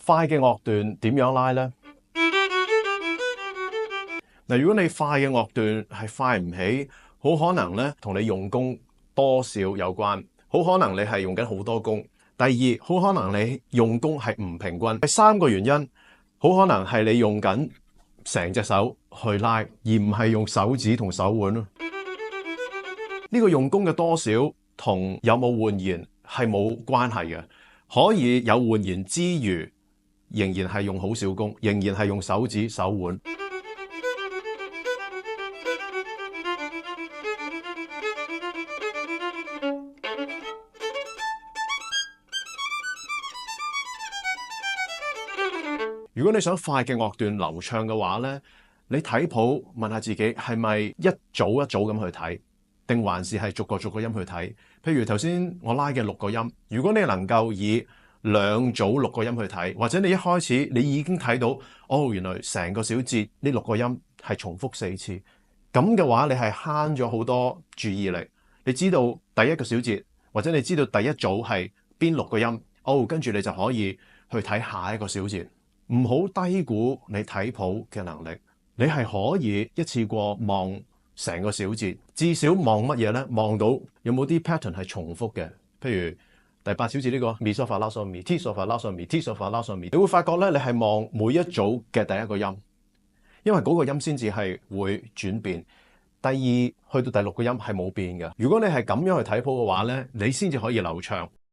快嘅樂段點樣拉呢？嗱，如果你快嘅樂段係快唔起，好可能咧同你用功多少有關，好可能你係用緊好多功。第二，好可能你用功係唔平均。第三個原因，好可能係你用緊成隻手去拉，而唔係用手指同手腕咯。呢個用功嘅多少同有冇換弦係冇關係嘅，可以有換弦之餘，仍然係用好少功，仍然係用手指手腕。如果你想快嘅樂段流暢嘅話咧，你睇譜問下自己係咪一組一組咁去睇，定還是係逐個逐個音去睇？譬如頭先我拉嘅6個音，如果你能夠以2組6個音去睇，或者你一開始你已經睇到，哦，原來成個小節呢6個音係重複4次，咁嘅話你係慳咗好多注意力。你知道第一個小節，或者你知道第一組係邊6個音，哦，跟住你就可以去睇下一個小節。唔好低估你睇譜嘅能力，你係可以一次過望成個小節，至少望乜嘢呢？望到有冇啲 pattern 係重複嘅，譬如第8小節呢個 mi so fa la so mi ti so fa la so mi ti so fa la so mi，你會發覺咧，你係望每一組嘅第一個音，因為嗰個音先至係會轉變。第二去到第6個音係冇變嘅。如果你係咁樣去睇譜嘅話咧，你先至可以流暢。